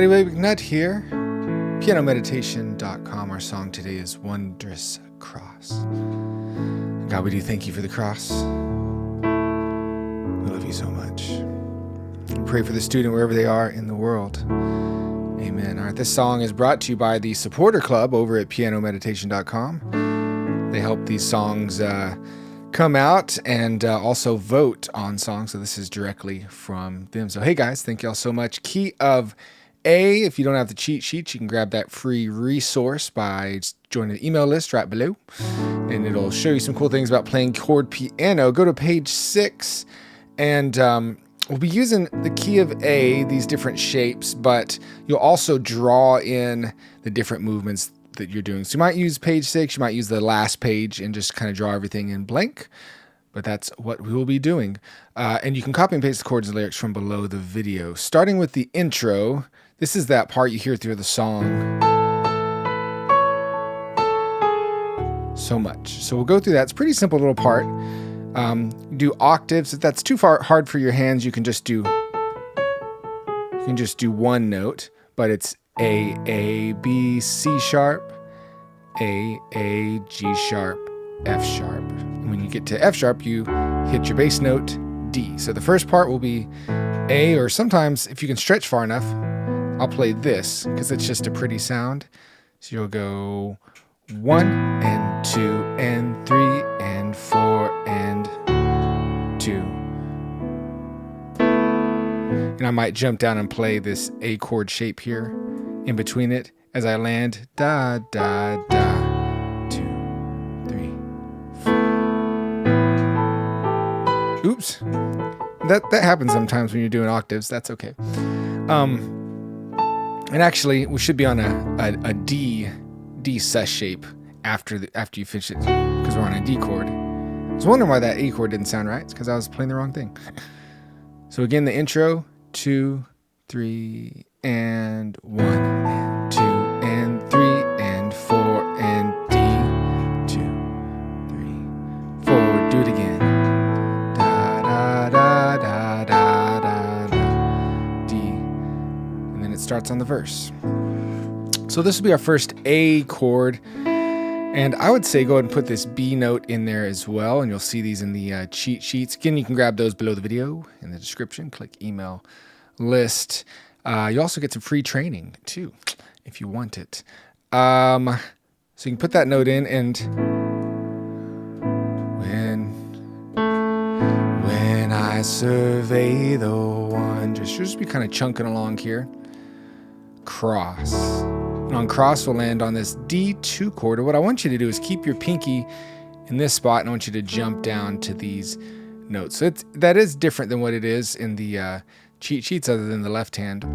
everybody, Nut here. PianoMeditation.com. Our song today is Wondrous Cross. God, we do thank you for the cross. We love you so much. We pray for the student wherever they are in the world. Amen. All right, this song is brought to you by the Supporter Club over at PianoMeditation.com. They help these songs come out and also vote on songs. So this is directly from them. So hey guys, thank you all so much. Key of A, if you don't have the cheat sheet, you can grab that free resource by joining the email list right below. And it'll show you some cool things about playing chord piano. Go to page 6 and we'll be using the key of A, these different shapes, but you'll also draw in the different movements that you're doing. So you might use page 6, you might use the last page and just kind of draw everything in blank, but that's what we will be doing. And you can copy and paste the chords and lyrics from below the video. Starting with the intro, this is that part you hear through the song so much. So we'll go through that. It's a pretty simple little part. Do octaves. If that's too hard for your hands, you can just do one note, but it's A, B, C sharp, A, G sharp, F sharp. And when you get to F sharp, you hit your bass note, D. So the first part will be A, or sometimes if you can stretch far enough, I'll play this because it's just a pretty sound. So you'll go 1 and 2 and 3 and 4 and 2. And I might jump down and play this A chord shape here in between it as I land da da da 2 3 4. Oops, that happens sometimes when you're doing octaves. That's okay. And actually we should be on a D sus shape after you finish it because we're on a D chord. I was wondering why that A chord didn't sound right. It's because I was playing the wrong thing. So again, the intro, 2 3 and 1 and 2 and 3 and 4 and D 2 3 4. Do it again. Da da da da da da da D, and then it starts on the verse. So this will be our first A chord, and I would say go ahead and put this B note in there as well, and you'll see these in the cheat sheets. Again, you can grab those below the video in the description. Click email list. You also get some free training too, if you want it. So you can put that note in, and when I survey the wondrous, you'll just be kind of chunking along here. Cross. And on cross, we'll land on this D2 chord. And what I want you to do is keep your pinky in this spot, and I want you to jump down to these notes. So that is different than what it is in the cheat sheets, other than the left hand.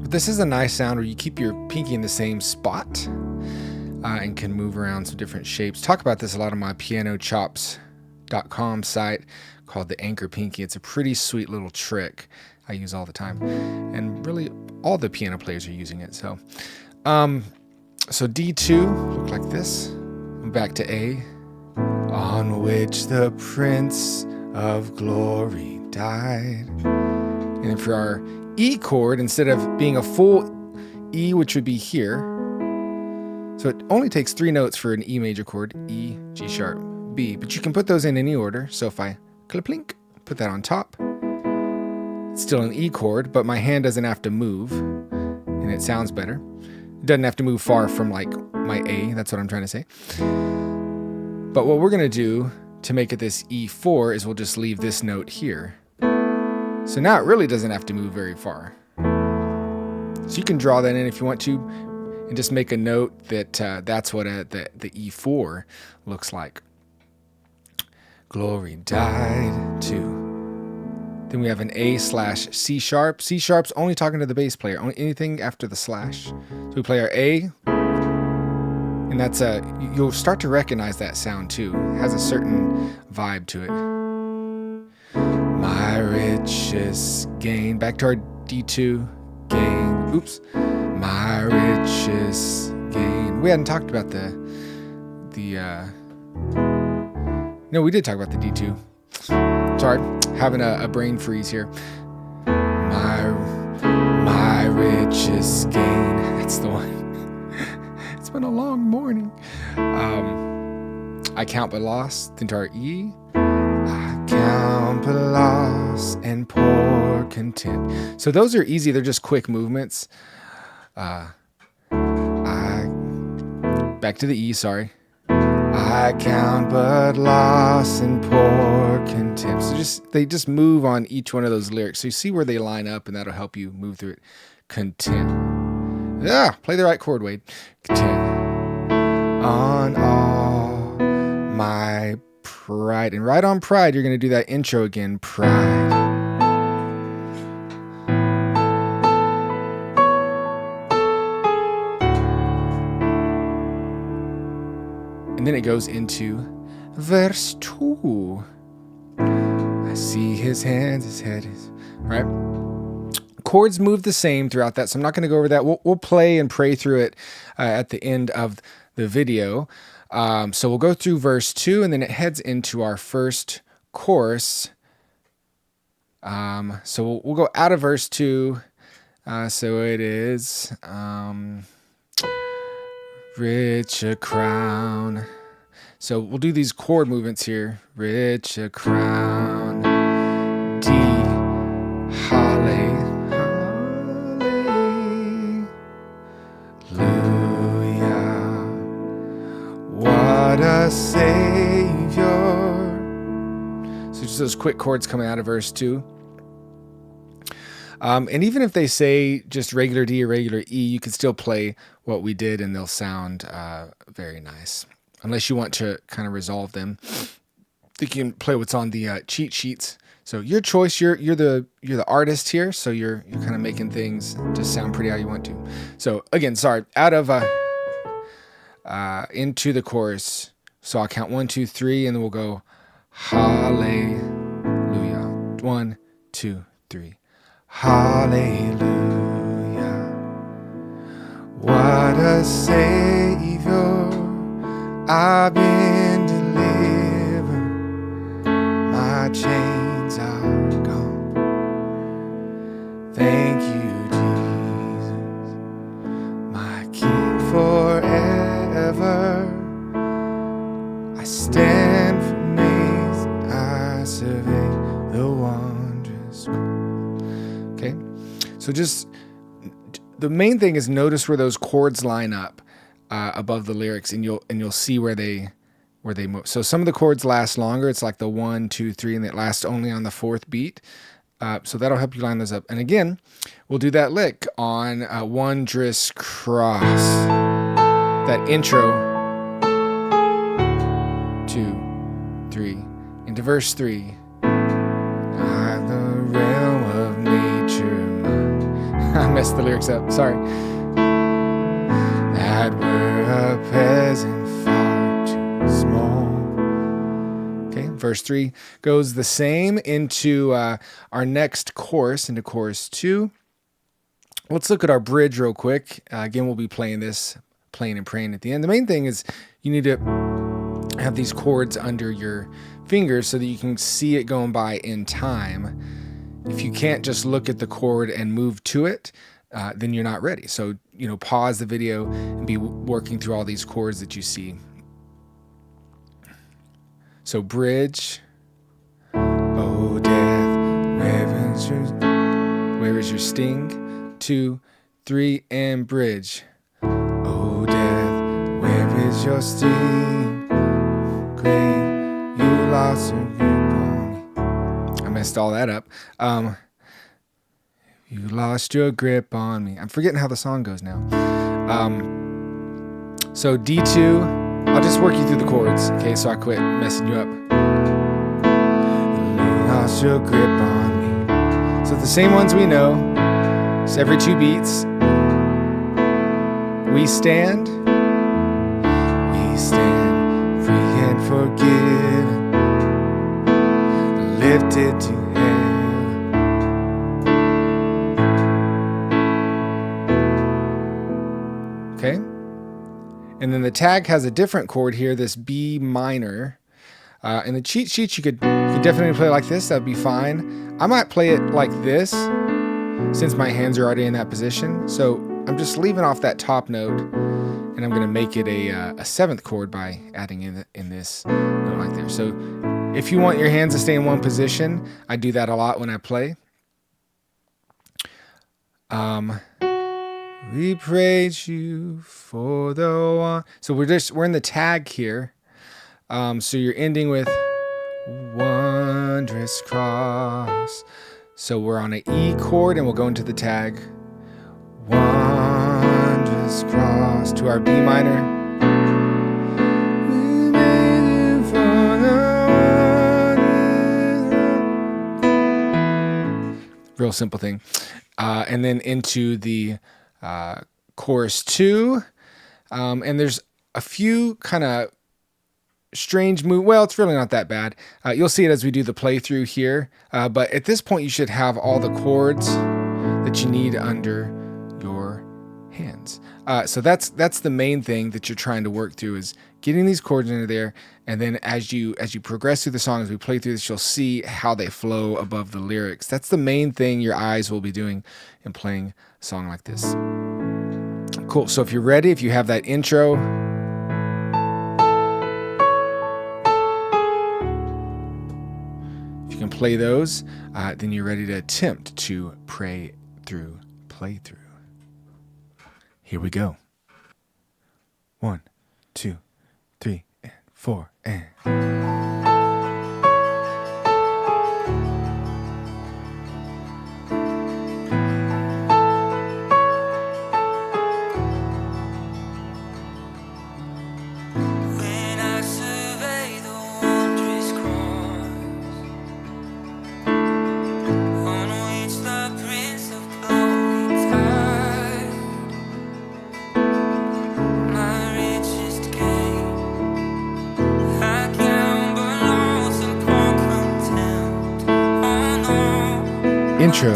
But this is a nice sound where you keep your pinky in the same spot and can move around some different shapes. Talk about this a lot on my pianochops.com site called the anchor pinky. It's a pretty sweet little trick I use all the time, and really all the piano players are using it. So so D2 look like this. Back to A, on which the Prince of Glory died. And then for our E chord, instead of being a full E, which would be here, so it only takes 3 notes for an E major chord, E, G sharp, B, but you can put those in any order. So if I clip-link, put that on top, it's still an E chord, but my hand doesn't have to move, and it sounds better. It doesn't have to move far from like my A, that's what I'm trying to say. But what we're gonna do to make it this E4 is we'll just leave this note here. So now it really doesn't have to move very far. So you can draw that in if you want to, and just make a note that that's what the E4 looks like. Glory died to. Then we have an A/C sharp. C sharp's only talking to the bass player, only anything after the slash. So we play our A, and that's you'll start to recognize that sound too. It has a certain vibe to it. My richest gain. Back to our D2 gain. Oops. My richest gain. We hadn't talked about no, we did talk about the D2. Sorry, having a brain freeze here. My richest gain. That's the one. It's been a long morning. I count but loss, then to our E. I count but loss and pour content. So those are easy. They're just quick movements. Back to the E, sorry. I count but loss and pour contempt. So they just move on each one of those lyrics. So you see where they line up, and that'll help you move through it. Content. Yeah, play the right chord, Wade. Content. On all my pride. And right on pride, you're going to do that intro again. Pride. And then it goes into verse 2. I see his hands, his head is, all right? Chords move the same throughout that, so I'm not going to go over that. We'll play and pray through it at the end of the video. So we'll go through verse 2, and then it heads into our first chorus. So we'll go out of verse 2. So it is... rich a crown. So we'll do these chord movements here. Rich a crown. D. Hallelujah. What a Savior. So just those quick chords coming out of verse 2. And even if they say just regular D or regular E, you can still play what we did and they'll sound very nice. Unless you want to kind of resolve them. I think you can play what's on the cheat sheets. So your choice, you're the artist here, so you're kind of making things just sound pretty how you want to. So again, sorry, out of into the chorus. So I'll count 1, 2, 3, and then we'll go hallelujah. 1, 2, 3. Hallelujah, what a Savior, I've been delivered, my chains are gone. Thank you, Jesus, my King forever. I stand amazed, I survey the wondrous cross. Okay, so just the main thing is notice where those chords line up above the lyrics, and you'll see where they move. So some of the chords last longer. It's like the 1, 2, 3, and it lasts only on the 4th beat. So that'll help you line those up. And again, we'll do that lick on Wondrous Cross. That intro. 2, 3, into verse 3. I messed the lyrics up, sorry. That we're a peasant far too small. Okay, verse 3 goes the same into our next chorus, into chorus 2. Let's look at our bridge real quick. Again, we'll be playing this, playing and praying at the end. The main thing is you need to have these chords under your fingers so that you can see it going by in time. If you can't just look at the chord and move to it, then you're not ready. So, pause the video and be working through all these chords that you see. So bridge. Oh, death, where is your sting? 2, 3, and bridge. Oh, death, where is your sting? Grave, you lost your grip on me. I messed all that up. You lost your grip on me. I'm forgetting how the song goes now. So D2, I'll just work you through the chords, okay, so I quit messing you up. You lost your grip on me. So the same ones we know. So every 2 beats. We stand free and forgiven, lifted to heaven. Okay, and then the tag has a different chord here, this B minor. In the cheat sheets, you could definitely play it like this. That'd be fine. I might play it like this. since my hands are already in that position. So I'm just leaving off that top note, and I'm going to make it a seventh chord by adding in this note like there. So if you want your hands to stay in one position, I do that a lot when I play. We praise you for the one. So we're in the tag here. So you're ending with Wondrous Cross. So we're on an E chord and we'll go into the tag. Wondrous Cross to our B minor. Real simple thing. And then into the chorus 2. And there's a few kind of strange move. Well, it's really not that bad. You'll see it as we do the playthrough here. But at this point, you should have all the chords that you need under your hands. So that's the main thing that you're trying to work through, is getting these chords into there. And then as you progress through the song, as we play through this, you'll see how they flow above the lyrics. That's the main thing your eyes will be doing in playing a song like this. Cool. So if you're ready, if you have that intro, if you can play those, then you're ready to attempt to play through. Here we go. 1, 2, 3, and 4, and... Intro.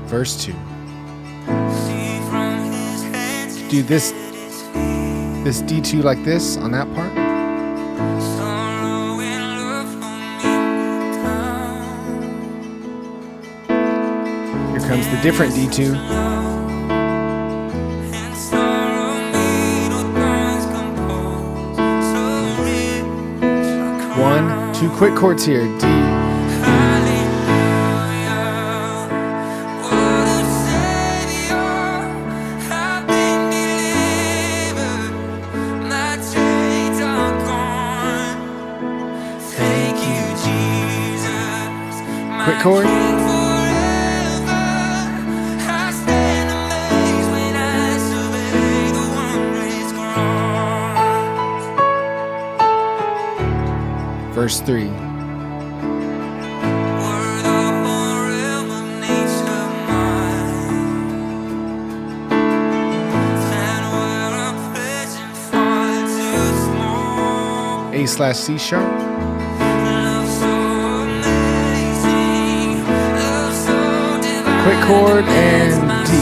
Verse 2. Do this D2 like this on that part. Here comes the different D2. 1, 2 quick chords here. D. Quick chord. Verse 3. A/C sharp. Quick chord and D.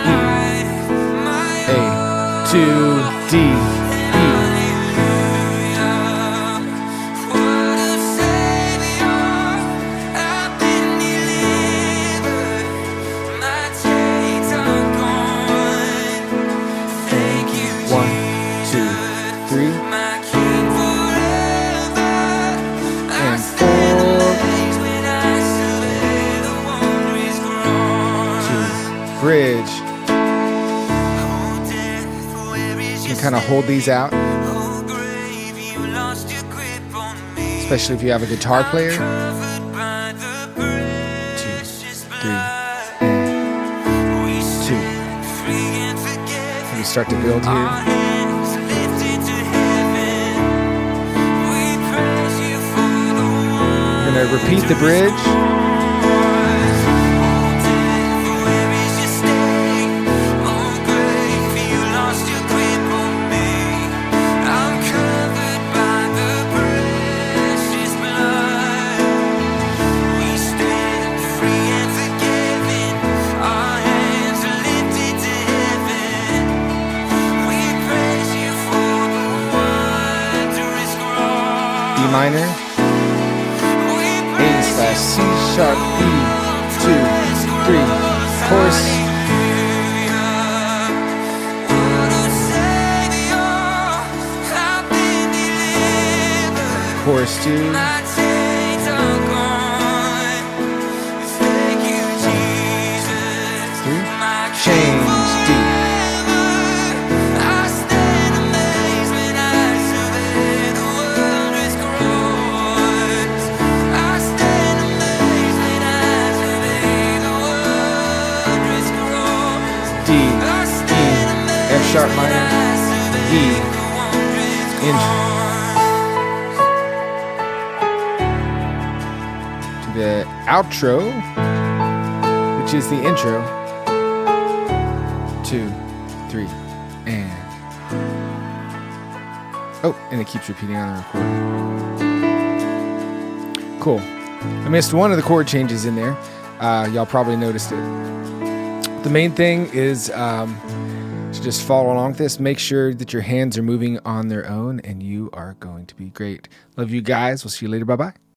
E. A. 2 D. E. Bridge. You can kind of hold these out, especially if you have a guitar player. 2, 3, and 2. And we start to build here. We're going to repeat the bridge. D minor, sharp, E, 2, 3, chorus, chorus 2, 3, change, D. D, E, F sharp minor, E, to the outro, which is the intro. 2, 3, and oh, and it keeps repeating on the recording. Cool. I missed one of the chord changes in there. Y'all probably noticed it. The main thing is to just follow along with this. Make sure that your hands are moving on their own, and you are going to be great. Love you guys. We'll see you later. Bye-bye.